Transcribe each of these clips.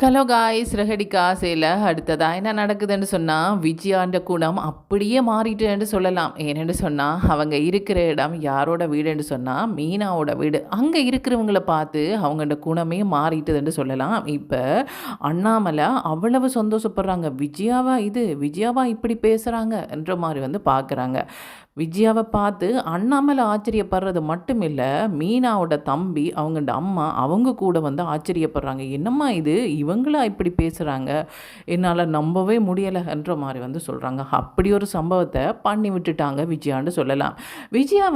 Hello guys, ரெஹடிக்கா சேல அடுத்ததா என்ன நடக்குதுன்னு சொன்னால் விஜயாண்ட குணம் அப்படியே மாறிட்டுன்னு சொல்லலாம். ஏன்னு சொன்னால் அவங்க இருக்கிற இடம் யாரோட வீடுன்னு சொன்னால் மீனாவோட வீடு. அங்கே இருக்கிறவங்கள பார்த்து அவங்களோட குணமே மாறிட்டுதுன்னு சொல்லலாம். இப்போ அண்ணாமலை அவ்வளவு சந்தோஷப்படுறாங்க. விஜயாவா இப்படி பேசுகிறாங்க என்ற மாதிரி பார்க்குறாங்க. விஜயாவை பார்த்து அண்ணாமலை ஆச்சரியப்படுறது மட்டும் இல்லை, மீனாவோட தம்பி அவங்களோட அம்மா அவங்க கூட ஆச்சரியப்படுறாங்க. என்னம்மா இது, இவங்களா இப்படி பேசுகிறாங்க, என்னால் நம்பவே முடியலைன்ற மாதிரி சொல்கிறாங்க. அப்படி ஒரு சம்பவத்தை பண்ணி விட்டுட்டாங்க விஜயான்னு சொல்லலாம். விஜயா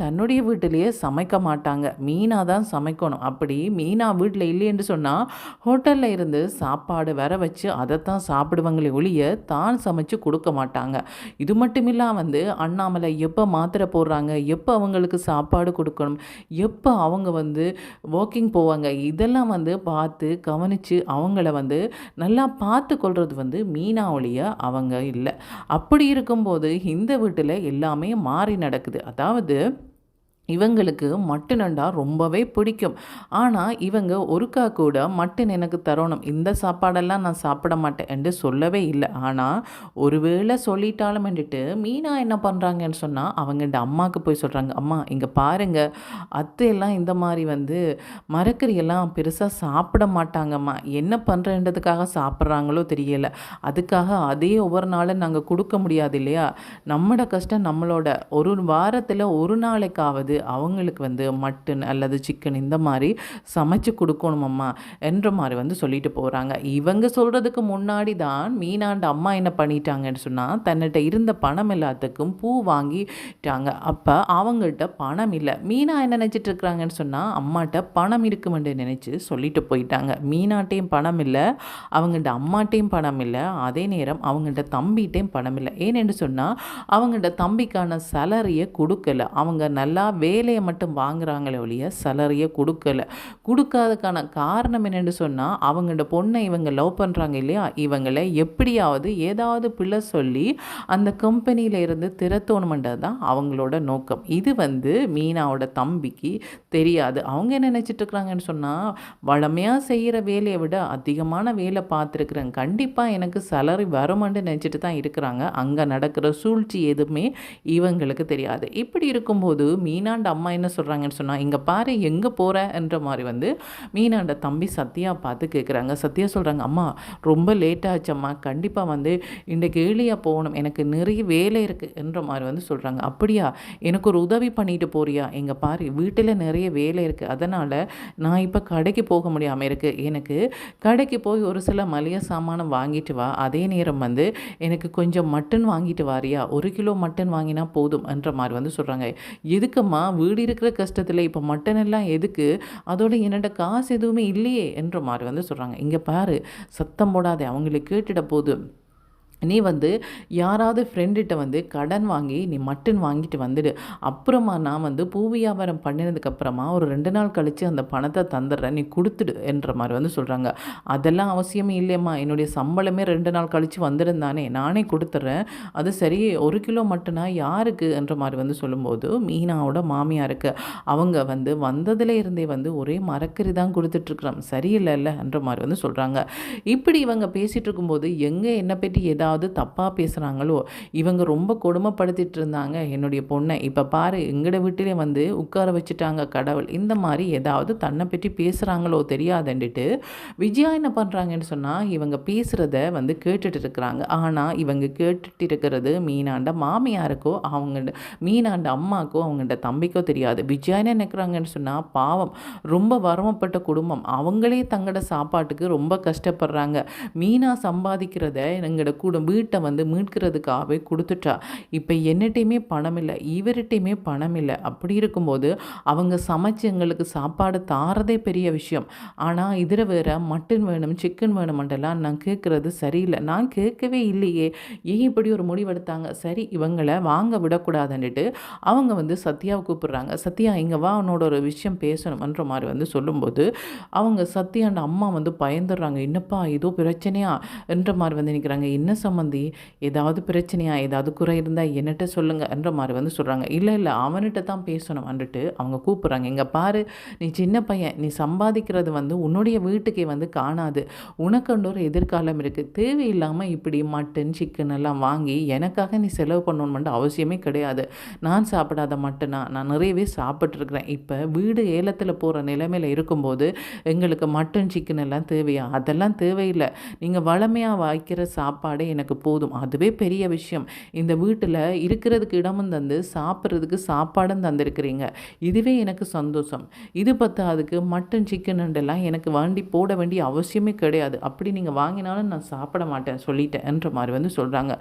தன்னுடைய வீட்டிலேயே சமைக்க மாட்டாங்க, மீனா தான் சமைக்கணும். அப்படி மீனா வீட்டில் இல்லைன்னு சொன்னால் ஹோட்டலில் இருந்து சாப்பாடு வர வச்சு அதைத்தான் சாப்பிடுவாங்களே ஒழிய தான் சமைச்சு கொடுக்க மாட்டாங்க. இது மட்டும் இல்லாமல் அண்ணாமலை எப்போ மாத்திரை போடுறாங்க, எப்போ அவங்களுக்கு சாப்பாடு கொடுக்கணும், எப்போ அவங்க வாக்கிங் போவாங்க, இதெல்லாம் பார்த்து கவனித்து அவங்கள நல்லா பார்த்து கொள்வது மீனாவளிய அவங்க இல்லை. அப்படி இருக்கும்போது இந்த வீட்டில் எல்லாமே மாறி நடக்குது. அதாவது இவங்களுக்கு மட்டனண்டா ரொம்பவே பிடிக்கும். ஆனால் இவங்க ஒருக்கா கூட மட்டன் எனக்கு தரணும், இந்த சாப்பாடெல்லாம் நான் சாப்பிட மாட்டேன் என்று சொல்லவே இல்லை. ஆனால் ஒருவேளை சொல்லிட்டாலும் வந்துட்டு மீனா என்ன பண்ணுறாங்கன்னு சொன்னால் அவங்கள்ட அம்மாவுக்கு போய் சொல்கிறாங்க, அம்மா இங்கே பாருங்கள், அத்தையெல்லாம் இந்த மாதிரி மரக்கறியெல்லாம் பெருசாக சாப்பிட மாட்டாங்கம்மா, என்ன பண்ணுறன்றதுக்காக சாப்பிட்றாங்களோ தெரியலை, அதுக்காக அதே ஒவ்வொரு நாளும் நாங்கள் கொடுக்க முடியாது இல்லையா, நம்மளோட கஷ்டம் நம்மளோட, ஒரு வாரத்தில் ஒரு நாளைக்காவது அவங்களுக்கு மட்டன் அல்லது சிக்கன் இந்த மாதிரி சமைச்சு கொடுக்கணுமம்மா என்ற மாதிரி சொல்லிட்டு போகிறாங்க. இவங்க சொல்கிறதுக்கு முன்னாடி தான் மீனாண்ட அம்மா என்ன பண்ணிட்டாங்கன்னு சொன்னால் தன்னிட்ட இருந்த பணம் எல்லாத்துக்கும் பூ வாங்கிட்டாங்க. அப்போ அவங்கள்ட்ட பணம் இல்லை. மீனா என்ன நினச்சிட்டு இருக்கிறாங்கன்னு சொன்னால் அம்மாட்ட பணம் இருக்குமென்று நினச்சி சொல்லிட்டு போயிட்டாங்க. மீனாட்டையும் பணம் இல்லை, அவங்கள்ட்ட அம்மாட்டையும் பணம் இல்லை, அதே நேரம் அவங்கள்ட்ட தம்பிகிட்டையும் பணம் இல்லை. ஏன்னு சொன்னால் அவங்கள்ட்ட தம்பிக்கான சேலரியை கொடுக்கல, அவங்க நல்லா வேலையை மட்டும் வாங்குறாங்களே ஒழிய சேலரியை கொடுக்காததுக்கான காரணம் என்னென்னு சொன்னால் அவங்களோட பொண்ணை இவங்க லவ் பண்ணுறாங்க இல்லையா, இவங்களை எப்படியாவது ஏதாவது பிள்ளை சொல்லி அந்த கம்பெனியில் இருந்து திறத்தோணுமென்றது தான் அவங்களோட நோக்கம். இது மீனாவோட தம்பிக்கு தெரியாது. அவங்க என்ன நினச்சிட்டு இருக்கிறாங்கன்னு சொன்னால் வளமையாக செய்கிற வேலையை விட அதிகமான வேலை பார்த்துருக்குறேன், கண்டிப்பாக எனக்கு சேலரி வருமென்று நினச்சிட்டு தான் இருக்கிறாங்க. அங்கே நடக்கிற சூழ்ச்சி எதுவுமே இவங்களுக்கு தெரியாது. இப்படி இருக்கும்போது மீனாண்ட அம்மா என்ன சொல்கிறாங்கன்னு சொன்னால், இங்கே பாரு எங்கே போகிற என்ற மாதிரி மீனாண்ட தம்பி சத்யா பார்த்து கேட்குறாங்க. சத்யா சொல்கிறாங்க, அம்மா ரொம்ப லேட்டாச்சம்மா, கண்டிப்பாக இன்றைக்கு ஏழியாக போகணும், எனக்கு நிறைய வேலை இருக்குது என்ற மாதிரி சொல்கிறாங்க. அப்படியா, எனக்கு ஒரு உதவி பண்ணிட்டு போறியா, எங்கே பாரு வீட்டில் நிறைய வேலை இருக்குது, அதனால் நான் இப்போ கடைக்கு போக முடியாமல் இருக்குது, எனக்கு கடைக்கு போய் ஒரு சில மளிகை சாமானம் வாங்கிட்டு வா, அதே நேரம் எனக்கு கொஞ்சம் மட்டன் வாங்கிட்டு வாரியா, 1 கிலோ மட்டன் வாங்கினா போதும் என்ற மாதிரி சொல்கிறாங்க. எதுக்கும்மா, வீடு இருக்கிற கஷ்டத்தில் இப்போ மட்டன் எல்லாம் எதுக்கு, அதோட என்னோட காசு எதுவுமே இல்லையே என்ற மாதிரி சொல்கிறாங்க. இங்கே பாரு சத்தம் போடாதே, அவங்களுக்கு கேட்டுட போது, நீ யாராவது ஃப்ரெண்டுகிட்ட கடன் வாங்கி நீ மட்டன் வாங்கிட்டு வந்துடு, அப்புறமா நான் பூ வியாபாரம் பண்ணினதுக்கப்புறமா ஒரு 2 நாள் கழித்து அந்த பணத்தை தந்துடுறேன், நீ கொடுத்துடு என்ற மாதிரி சொல்கிறாங்க. அதெல்லாம் அவசியமே இல்லையம்மா, என்னுடைய சம்பளமே 2 நாள் கழித்து வந்துடுந்தானே, நானே கொடுத்துட்றேன், அது சரி 1 கிலோ மட்டனா யாருக்கு என்ற மாதிரி சொல்லும்போது மீனாவோட மாமியாருக்கு அவங்க வந்ததுல இருந்தே ஒரே மரக்கறி தான் கொடுத்துட்ருக்குறோம், சரியில்லைல்ல என்ற மாதிரி சொல்கிறாங்க. இப்படி இவங்க பேசிகிட்டு இருக்கும்போது எங்கே என்னை பற்றி ஏதாவது தப்பாக பேசுகிறாங்களோ, இவங்க ரொம்ப கொடுமைப்படுத்திட்டு இருந்தாங்க என்னுடைய பொண்ணை, இப்போ பாரு எங்கட வீட்டிலே உட்கார வச்சுட்டாங்க கடவுள், இந்த மாதிரி ஏதாவது தன்னை பற்றி பேசுகிறாங்களோ தெரியாதுன்ட்டு விஜயா என்ன பண்ணுறாங்கன்னு சொன்னால் இவங்க பேசுகிறத கேட்டுட்டு இருக்கிறாங்க. ஆனால் இவங்க கேட்டுட்டு இருக்கிறது மீனாண்ட மாமியாருக்கோ அவங்க மீனாண்ட அம்மாக்கோ அவங்கள்ட தம்பிக்கோ தெரியாது. விஜயா என்ன நினைக்கிறாங்கன்னு சொன்னால் பாவம், ரொம்ப வரமப்பட்ட குடும்பம், அவங்களே தங்களோட சாப்பாட்டுக்கு ரொம்ப கஷ்டப்படுறாங்க, மீனா சம்பாதிக்கிறத எங்களோட வீட்டை மீட்கிறதுக்காகவே கொடுத்துட்டா, இப்போ என்னட்டையுமே பணம் இல்லை, இவர்கிட்டையுமே பணம் இல்லை, அப்படி இருக்கும்போது அவங்க சமைச்சு எங்களுக்கு சாப்பாடு தாரதே பெரிய விஷயம், ஆனால் இதில் வேற மட்டன் வேணும் சிக்கன் வேணுமெண்டெல்லாம் நான் கேட்குறது சரியில்லை, நான் கேட்கவே இல்லையே, ஏன் இப்படி ஒரு முடிவெடுத்தாங்க, சரி இவங்களை வாங்க விடக்கூடாதுன்னுட்டு அவங்க சத்யாவை கூப்பிடுறாங்க. சத்யா இங்கே வா, உன்னோட ஒரு விஷயம் பேசணுமன்ற மாதிரி சொல்லும்போது அவங்க சத்யாண்ட அம்மா பயந்துடுறாங்க. என்னப்பா ஏதோ பிரச்சனையா என்ற மாதிரி நினைக்கிறாங்க. என்ன சம்மந்தி ஏதாவது பிரச்சனையா ஏதாவது குறை இருந்தால் என்னட்ட சொல்லுங்க என்ற மாதிரி வந்து சொல்கிறாங்க. இல்லை இல்லை அவன்கிட்ட தான் பேசணும் வந்துட்டு அவங்க கூப்பிட்றாங்க. இங்கே பாரு, நீ சின்ன பையன், நீ சம்பாதிக்கிறது வந்து உன்னுடைய வீட்டுக்கே வந்து காணாது, உனக்குன்ற ஒரு எதிர்காலம் இருக்குது, தேவையில்லாமல் இப்படி மட்டன் சிக்கன் எல்லாம் வாங்கி எனக்காக நீ செலவு பண்ணணும்னு அவசியமே கிடையாது. நான் சாப்பிடாத மட்டனா நான் நிறையவே சாப்பிட்ருக்குறேன். இப்போ வீடு ஏலத்தில் போகிற நிலைமையில் இருக்கும்போது எங்களுக்கு மட்டன் சிக்கன் எல்லாம் தேவையா? அதெல்லாம் தேவையில்லை. நீங்கள் வளமையாக வைக்கிற சாப்பாடே எனக்கு போதும், அதுவே பெரிய விஷயம். இந்த வீட்டில் இருக்கிறதுக்கு இடமும் தந்து சாப்பிட்றதுக்கு சாப்பாடும் தந்திருக்கிறீங்க, இதுவே எனக்கு சந்தோஷம். இது பத்தாதுக்கு மட்டன் சிக்கன்லாம் எனக்கு வாண்டி போட வேண்டிய அவசியமே கிடையாது. அப்படி நீங்கள் வாங்கினாலும் நான் சாப்பிட மாட்டேன் சொல்லிட்டேன் என்ற மாதிரி வந்து சொல்கிறாங்க.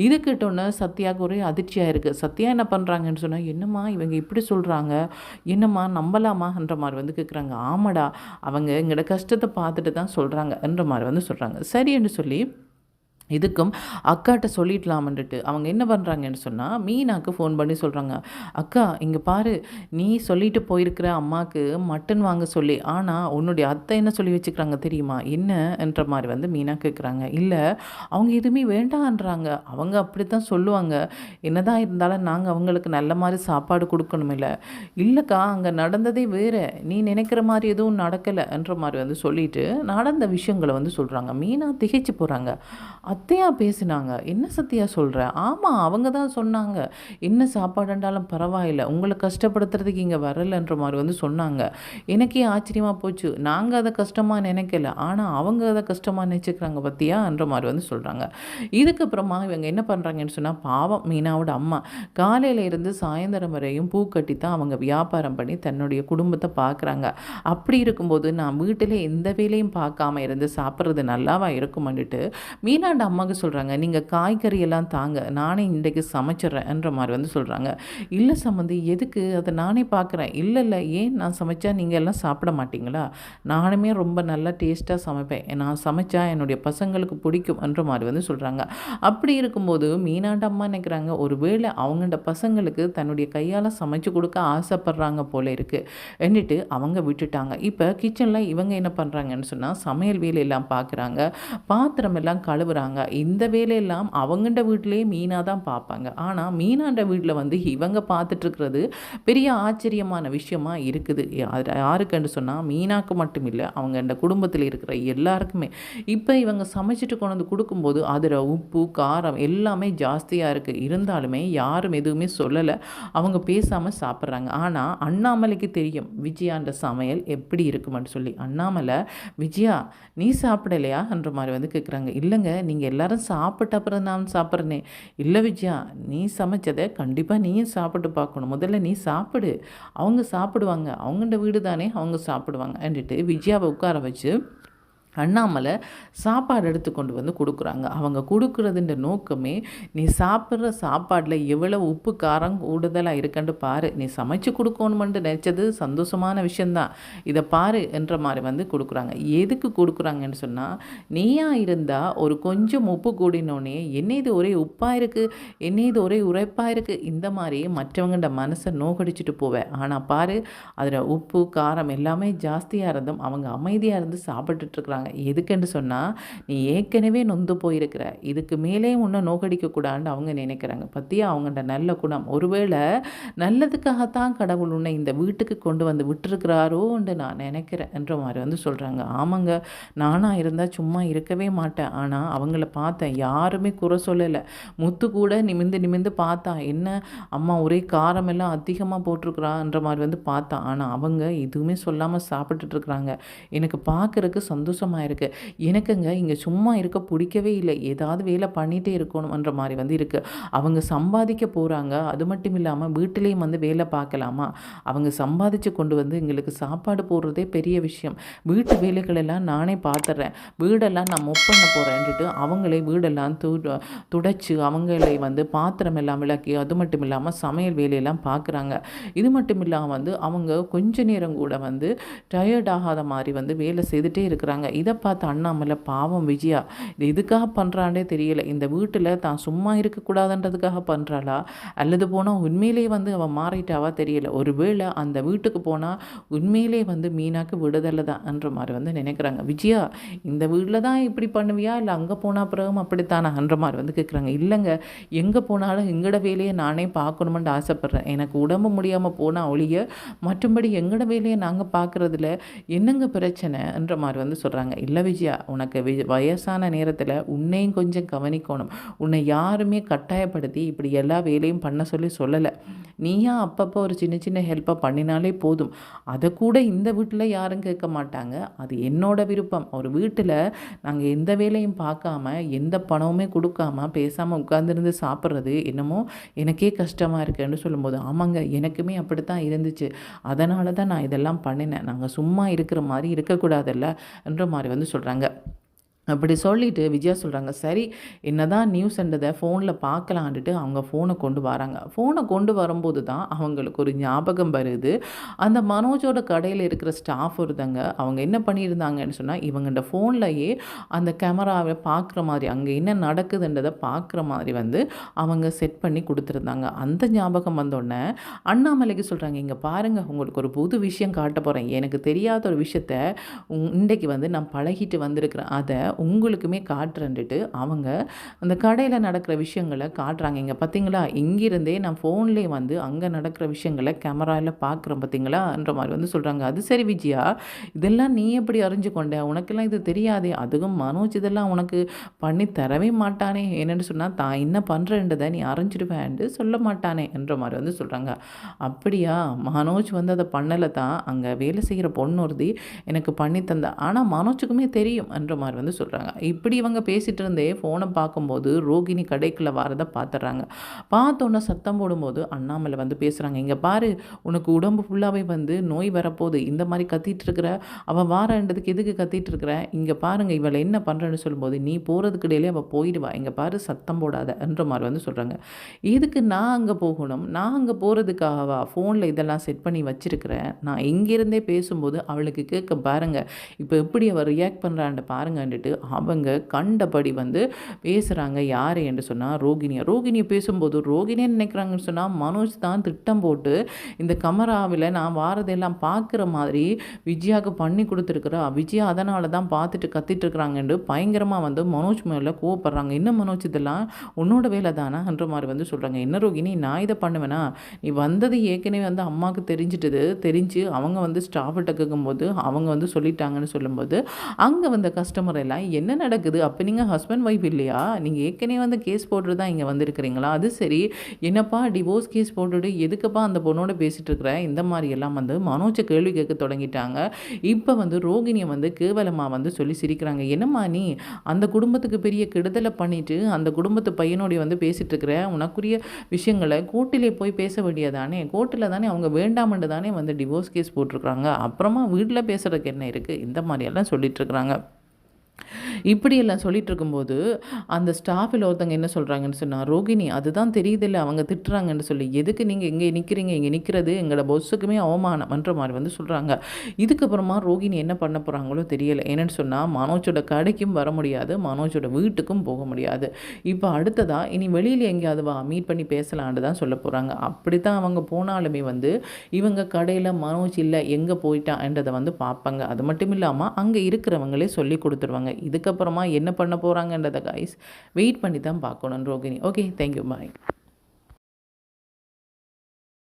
இது கேட்டோன்னே சத்யாவுக்கு ஒரே அதிர்ச்சியாக இருக்குது. சத்யா என்ன பண்ணுறாங்கன்னு சொன்னால், என்னம்மா இவங்க இப்படி சொல்கிறாங்க, என்னம்மா நம்பலாமான்ற மாதிரி வந்து கேட்குறாங்க. ஆமாடா, அவங்க எங்களோட கஷ்டத்தை பார்த்துட்டு தான் சொல்கிறாங்க என்ற மாதிரி வந்து சொல்கிறாங்க. சரி என்று சொல்லி இதுக்கும் அக்காட்ட சொல்லிடலாமன்ட்டு அவங்க என்ன பண்ணுறாங்கன்னு சொன்னால், மீனாக்கு ஃபோன் பண்ணி சொல்கிறாங்க. அக்கா இங்கே பாரு, நீ சொல்லிட்டு போயிருக்கிற அம்மாவுக்கு மட்டன் வாங்க சொல்லி, ஆனால் உன்னுடைய அத்தை என்ன சொல்லி வச்சுக்கிறாங்க தெரியுமா? என்ன என்ற மாதிரி வந்து மீனா கேட்குறாங்க. இல்லை, அவங்க எதுவுமே வேண்டான்றாங்க, அவங்க அப்படி தான் சொல்லுவாங்க, என்னதான் இருந்தாலும் நாங்கள் அவங்களுக்கு நல்ல மாதிரி சாப்பாடு கொடுக்கணுமில்ல. இல்லைக்கா, அங்கே நடந்ததே வேறு, நீ நினைக்கிற மாதிரி எதுவும் நடக்கலை என்ற மாதிரி வந்து சொல்லிட்டு நடந்த விஷயங்களை வந்து சொல்கிறாங்க. மீனா திகைச்சு போகிறாங்க. அத்தையா பேசினாங்க, என்ன சத்தியா சொல்கிற? ஆமாம், அவங்க தான் சொன்னாங்க, என்ன சாப்பாடுண்டாலும் பரவாயில்ல, உங்களை கஷ்டப்படுத்துறதுக்கு இங்கே வரலைன்ற மாதிரி வந்து சொன்னாங்க. எனக்கே ஆச்சரியமாக போச்சு, நாங்கள் அதை கஷ்டமாக நினைக்கல, ஆனால் அவங்க அதை கஷ்டமாக நினச்சிக்கிறாங்க பற்றியான்ற மாதிரி வந்து சொல்கிறாங்க. இதுக்கப்புறமா இவங்க என்ன பண்ணுறாங்கன்னு சொன்னால், பாவம் மீனாவோட அம்மா காலையில் இருந்து சாயந்தரம் வரையும் பூ கட்டி தான் அவங்க வியாபாரம் பண்ணி தன்னுடைய குடும்பத்தை பார்க்குறாங்க. அப்படி இருக்கும்போது நான் வீட்டில் எந்த வேலையும் பார்க்காம இருந்து சாப்பிட்றது நல்லாவா இருக்குமான்னுட்டு மீனாண்ட அம்மாவுக்கு சொல்கிறாங்க. நீங்கள் காய்கறி எல்லாம் தாங்க, நானே இன்றைக்கு சமைச்சிட்றேன்ற மாதிரி வந்து சொல்கிறாங்க. இல்லை சம்மந்தி, எதுக்கு? அதை நானே பார்க்குறேன். இல்லை இல்லை, ஏன் நான் சமைச்சா நீங்கள் எல்லாம் சாப்பிட மாட்டிங்களா? நானுமே ரொம்ப நல்லா டேஸ்ட்டாக சமைப்பேன், நான் சமைச்சா என்னுடைய பசங்களுக்கு பிடிக்கும்ன்ற மாதிரி வந்து சொல்கிறாங்க. அப்படி இருக்கும்போது மீனாண்ட அம்மா நினைக்கிறாங்க, ஒரு வேளை அவங்களோட பசங்களுக்கு தன்னுடைய கையால் சமைச்சு கொடுக்க ஆசைப்படுறாங்க போல இருக்குது என்னட்டு அவங்க விட்டுட்டாங்க. இப்போ கிச்சனில் இவங்க என்ன பண்ணுறாங்கன்னு சொன்னால், சமையல் வேலையெல்லாம் பார்க்குறாங்க, பாத்திரம் எல்லாம் கழுவுறாங்க. இந்த வேலையெல்லாம் அவங்கண்ட வீட்டிலேயே மீனா தான் பார்ப்பாங்க. ஆனால் மீனாண்ட வீட்டில் வந்து இவங்க பார்த்துட்ருக்கிறது பெரிய ஆச்சரியமான விஷயமா இருக்குது. அது யாருக்குன்னு சொன்னால், மீனாக்கு மட்டும் இல்லை, அவங்க இந்த குடும்பத்தில் இருக்கிற எல்லாருக்குமே. இப்போ இவங்க சமைச்சிட்டு கொண்டு வந்து கொடுக்கும்போது அதில் உப்பு காரம் எல்லாமே ஜாஸ்தியாக இருக்குது. இருந்தாலுமே யாரும் எதுவுமே சொல்லலை, அவங்க பேசாமல் சாப்பிட்றாங்க. ஆனால் அண்ணாமலைக்கு தெரியும் விஜயாண்ட சமையல் எப்படி இருக்குமென்னு சொல்லி. அண்ணாமலை, விஜயா நீ சாப்பிடலையான்ற மாதிரி வந்து கேட்குறாங்க. இல்லைங்க, நீங்கள் எல்லாரும் சாப்பிட்ட அப்புறம் நான் சாப்பிட்றேனே. இல்லை விஜயா, நீ சமைச்சதை கண்டிப்பாக நீயும் சாப்பிட்டு பார்க்கணும், முதல்ல நீ சாப்பிடு, அவங்க சாப்பிடுவாங்க, அவங்கள்ட வீடு தானே, அவங்க சாப்பிடுவாங்கன்ட்டு விஜயாவை உட்கார வச்சு அண்ணாமலை சாப்பாடு எடுத்து கொண்டு வந்து கொடுக்குறாங்க. அவங்க கொடுக்குறதுன்ற நோக்கமே, நீ சாப்பிட்ற சாப்பாடில் எவ்வளோ உப்பு காரம் கூடுதலாக இருக்குன்னு பாரு, நீ சமைச்சு கொடுக்கணுமென்று நினச்சது சந்தோஷமான விஷயந்தான், இதை பாரு என்ற மாதிரி வந்து கொடுக்குறாங்க. எதுக்கு கொடுக்குறாங்கன்னு சொன்னால், நீயா இருந்தால் ஒரு கொஞ்சம் உப்பு கூடினோடனே என்ன இது ஒரே உப்பாக இருக்குது, என்ன இது ஒரே உரைப்பாக இருக்குது, இந்த மாதிரி மற்றவங்கள்ட மனசை நோக்கடிச்சிட்டு போவேன். ஆனால் பாரு, அதில் உப்பு காரம் எல்லாமே ஜாஸ்தியாக இருந்தும் அவங்க அமைதியாக இருந்து சாப்பிட்டுட்ருக்குறாங்க. எதுக்குன்னு சொன்னால், நீ ஏற்கனவே நொந்து போயிருக்கிற, இதுக்கு மேலே உன்னை நோக்கடிக்கக்கூடாதுன்னு அவங்க நினைக்கிறாங்க. பற்றியா அவங்கள்ட நல்ல குணம், ஒருவேளை நல்லதுக்காகத்தான் கடவுள் உன்னை இந்த வீட்டுக்கு கொண்டு வந்து விட்டுருக்கிறாரோன்னு நான் நினைக்கிறேன் என்ற மாதிரி வந்து சொல்கிறாங்க. ஆமாங்க, நானாக இருந்தால் சும்மா இருக்கவே மாட்டேன். ஆனால் அவங்கள பார்த்தேன், யாருமே குறை சொல்லலை. முத்து கூட நிமிந்து நிமிந்து பார்த்தா, என்ன அம்மா ஒரே காரமெல்லாம் அதிகமாக போட்டிருக்குறான்ற மாதிரி வந்து பார்த்தா. ஆனால் அவங்க எதுவுமே சொல்லாமல் சாப்பிட்டுட்ருக்குறாங்க. எனக்கு பார்க்குறக்கு சந்தோஷமாக இருக்குது. எனக்குங்க இங்கே சும்மா இருக்க பிடிக்கவே இல்லை, ஏதாவது வேலை பண்ணிகிட்டே இருக்கணும்ன்ற மாதிரி வந்து இருக்குது. அவங்க சம்பாதிக்க போகிறாங்க, அது மட்டும் இல்லாமல் வீட்டிலையும் வந்து வேலை பார்க்கலாமா? அவங்க சம்பாதிச்சு கொண்டு வந்து எங்களுக்கு சாப்பாடு போடுறதே பெரிய விஷயம். வீட்டு வேலைகளெல்லாம் நானே பார்த்துட்றேன், வீடெல்லாம் நான் மொப் பண்ண போகிறேன்ட்டு அவங்களே வீடெல்லாம் துடைச்சி அவங்களே வந்து பாத்திரம் எல்லாம் விளக்கி, அது மட்டும் இல்லாமல் சமையல் வேலையெல்லாம் பார்க்குறாங்க. இது மட்டும் இல்லாமல் வந்து அவங்க கொஞ்ச நேரம் கூட வந்து டயர்ட் ஆகாத மாதிரி வந்து வேலை செய்துகிட்டே இருக்கிறாங்க. இதை பார்த்து அண்ணாமலை பாவம் விஜயா இது எதுக்காக பண்ணுறாண்டே தெரியல. இந்த வீட்டில் தான் சும்மா இருக்கக்கூடாதுன்றதுக்காக பண்ணுறாளா அல்லது போனால் உண்மையிலே வந்து அவள் மாறிட்டாவா தெரியல. ஒருவேளை அந்த வீட்டுக்கு போனால் உண்மையிலே வந்து மீனாக்கு விடுதலை தான்ன்ற மாதிரி வந்து நினைக்கிறாங்க. விஜயா இந்த வீட்டில் தான் இப்படி பண்ணுவியா இல்லை அங்கே போனால் பிறகும் அப்படித்தானான்ற மாதிரி வந்து கேட்குறாங்க. இல்லைங்க எங்கே போனாலும் எங்களோட வேலையை நானே பார்க்கணுமென்று ஆசைப்பட்றேன். எனக்கு உடம்பு முடியாமல் போனால் ஒழிய மற்றும்படி எங்களோட வேலையை நாங்கள் பார்க்குறதுல என்னங்க பிரச்சனைன்ற மாதிரி வந்து சொல்கிறாங்க. இல்லை விஜயா உனக்கு வயசான நேரத்தில் உன்னையும் கொஞ்சம் கவனிக்கணும். உன்னை யாருமே கட்டாயப்படுத்தி இப்படி எல்லா வேலையும் பண்ண சொல்லலை. நீயா அப்பப்போ ஒரு சின்ன சின்ன ஹெல்ப்பாக பண்ணினாலே போதும். அதை கூட இந்த வீட்டில் யாரும் கேட்க மாட்டாங்க. அது என்னோட விருப்பம். ஒரு வீட்டில் நாங்கள் எந்த வேலையும் பார்க்காம எந்த பணமுமே கொடுக்காம பேசாமல் உட்காந்துருந்து சாப்பிட்றது என்னமோ எனக்கே கஷ்டமாக இருக்குன்னு சொல்லும்போது ஆமாங்க எனக்குமே அப்படித்தான் இருந்துச்சு. அதனால தான் நான் இதெல்லாம் பண்ணினேன். நாங்கள் சும்மா இருக்கிற மாதிரி இருக்கக்கூடாதுல்ல என்ற மாதிரி வந்து சொல்கிறாங்க. அப்படி சொல்லிவிட்டு விஜயா சொல்கிறாங்க சரி என்னதான் நியூஸ்ன்றதை ஃபோனில் பார்க்கலான்ட்டு அவங்க ஃபோனை கொண்டு வராங்க. ஃபோனை கொண்டு வரும்போது தான் அவங்களுக்கு ஒரு ஞாபகம் வருது. அந்த மனோஜோட கடையில் இருக்கிற ஸ்டாஃப் ஒருத்தங்க அவங்க என்ன பண்ணியிருந்தாங்கன்னு சொன்னால் இவங்கள்ட ஃபோன்லையே அந்த கேமராவை பார்க்குற மாதிரி அங்கே என்ன நடக்குதுன்றதை பார்க்குற மாதிரி வந்து அவங்க செட் பண்ணி கொடுத்துருந்தாங்க. அந்த ஞாபகம் வந்தோடனே அண்ணாமலைக்கு சொல்கிறாங்க இங்கே பாருங்கள் உங்களுக்கு ஒரு புது விஷயம் காட்ட போகிறேன். எனக்கு தெரியாத ஒரு விஷயத்த இன்றைக்கு வந்து நான் பழகிட்டு வந்திருக்கிறேன். அதை உங்களுக்குமே காட்டுறேன்ட்டு அவங்க அந்த கடையில் நடக்கிற விஷயங்களை காட்டுறாங்க. இங்கே பார்த்தீங்களா இங்கிருந்தே நான் ஃபோன்லேயே வந்து அங்கே நடக்கிற விஷயங்களை கேமராவில் பார்க்குறேன் பார்த்தீங்களான்ற மாதிரி வந்து சொல்கிறாங்க. அது சரி விஜயா இதெல்லாம் நீ எப்படி அறிஞ்சு கொண்ட? உனக்கெல்லாம் இது தெரியாதே. அதுவும் மனோஜ் இதெல்லாம் உனக்கு பண்ணி தரவே மாட்டானே. என்னென்னு சொன்னால் தான் என்ன பண்ணுறேன்றதை நீ அறிஞ்சிடுவேன்ட்டு சொல்ல மாட்டானே என்ற மாதிரி வந்து சொல்கிறாங்க. அப்படியா மனோஜ் வந்து அதை பண்ணலை தான் அங்கே வேலை செய்கிற பொண்ணு ஒருதி எனக்கு பண்ணி தந்தா. ஆனால் மனோஜுக்குமே தெரியும் என்ற மாதிரி வந்து சொல்கிறாங்க. இப்படி இவங்க பேசிகிட்டு இருந்தே ஃபோனை பார்க்கும்போது ரோகிணி கடைக்குள்ளே வரதை பார்த்துட்றாங்க. பார்த்தோன்னே சத்தம் போடும்போது அண்ணாமலை வந்து பேசுகிறாங்க. இங்கே பாரு உனக்கு உடம்பு ஃபுல்லாகவே வந்து நோய் வரப்போகுது. இந்த மாதிரி கத்திட்டு இருக்கிற அவள் வாரன்றதுக்கு எதுக்கு கத்திட்டு இருக்கிற? இங்கே பாருங்கள் இவளை என்ன பண்ணுறேன்னு சொல்லும்போது நீ போகிறதுக்கு இடையிலே அவள் போயிடுவா. இங்கே பாரு சத்தம் போடாத என்ற மாதிரி வந்து சொல்கிறாங்க. எதுக்கு நான் அங்கே போகணும்? நான் அங்கே போகிறதுக்காகவா ஃபோனில் இதெல்லாம் செட் பண்ணி வச்சுருக்கிறேன். நான் இங்கேருந்தே பேசும்போது அவளுக்கு கேட்க பாருங்கள் இப்போ எப்படி அவள் ரியாக்ட் பண்ணுறான்ட்டு பாருங்கன்ட்டு அவங்க கண்டபடி வந்து பேசுகிறாங்க. யார் என்று சொன்னால் ரோகிணியை பேசும்போது ரோகிணியை நினைக்கிறாங்கன்னு சொன்னால் மனோஜ் தான் திட்டம் போட்டு இந்த கமராவில் நான் வாரதெல்லாம் பார்க்குற மாதிரி விஜயாவுக்கு பண்ணி கொடுத்துருக்குறா. விஜயா அதனால தான் பார்த்துட்டு கத்திட்டு இருக்கிறாங்கன்னு பயங்கரமாக வந்து மனோஜ் மேலே கோவப்படுறாங்க. என்ன மனோஜ் இதெல்லாம் உன்னோட வேலை தானான்ற மாதிரி வந்து சொல்கிறாங்க. என்ன ரோகிணி நான் இதை பண்ணுவேனா? நீ வந்தது ஏற்கனவே வந்து அம்மாவுக்கு தெரிஞ்சு அவங்க வந்து ஸ்டாஃப்கிட்ட கேட்கும்போது அவங்க வந்து சொல்லிட்டாங்கன்னு சொல்லும்போது அங்கே வந்த கஸ்டமர் எல்லாம் என்ன நடக்குது? அப்போ நீங்கள் ஹஸ்பண்ட் ஒய்ஃப் இல்லையா? நீங்கள் ஏற்கனவே வந்து கேஸ் போட்டுட்டு தான் இங்கே வந்திருக்கிறீங்களா? அது சரி என்னப்பா டிவோர்ஸ் கேஸ் போட்டுட்டு எதுக்குப்பா அந்த பொண்ணோட பேசிகிட்டு இருக்கிற? இந்த மாதிரி எல்லாம் வந்து மனோஜை கேள்வி கேட்க தொடங்கிட்டாங்க. இப்போ வந்து ரோகிணியை வந்து கேவலமாக வந்து சொல்லி சிரிக்கிறாங்க. என்னம்மா நீ அந்த குடும்பத்துக்கு பெரிய கெடுதலை பண்ணிவிட்டு அந்த குடும்பத்து பையனோடைய வந்து பேசிகிட்டு இருக்கிற உனக்குரிய விஷயங்களை கோர்ட்டிலே போய் பேச வேண்டியதானே? கோர்ட்டில் தானே அவங்க வேண்டாமன்று தானே வந்து டிவோர்ஸ் கேஸ் போட்டிருக்கிறாங்க. அப்புறமா வீட்டில் பேசுகிறதுக்கு என்ன இருக்குது? இந்த மாதிரியெல்லாம் சொல்லிகிட்ருக்குறாங்க. இப்படியெல்லாம் சொல்லிட்டு இருக்கும்போது அந்த ஸ்டாஃபில் ஒருத்தங்க என்ன சொல்கிறாங்கன்னு சொன்னால் ரோகிணி அதுதான் தெரியுதில்ல அவங்க திட்டுறாங்கன்னு சொல்லி எதுக்கு நீங்கள் இங்கே நிற்கிறீங்க? இங்கே நிற்கிறது எங்களோட பொஸ்ஸுக்குமே அவமானம்ன்ற மாதிரி வந்து சொல்கிறாங்க. இதுக்கப்புறமா ரோகிணி என்ன பண்ண போகிறாங்களோ தெரியலை. என்னென்னு சொன்னால் மனோஜோட கடைக்கும் வர முடியாது, மனோஜோட வீட்டுக்கும் போக முடியாது. இப்போ அடுத்ததாக இனி வெளியில் எங்கேயாவது மீட் பண்ணி பேசலான்னு தான் சொல்ல போகிறாங்க. அப்படி தான் அவங்க போனாலுமே வந்து இவங்க கடையில் மனோஜ் இல்லை எங்கே போயிட்டான்றதை வந்து பார்ப்பாங்க. அது மட்டும் இல்லாமல் அங்கே இருக்கிறவங்களே சொல்லி கொடுத்துருவாங்க. இதுக்கப்புறமா என்ன பண்ண போகிறாங்கன்றதை கைஸ் வெயிட் பண்ணி தான் பார்க்கணும் ரோகிணி. Okay thank you bye.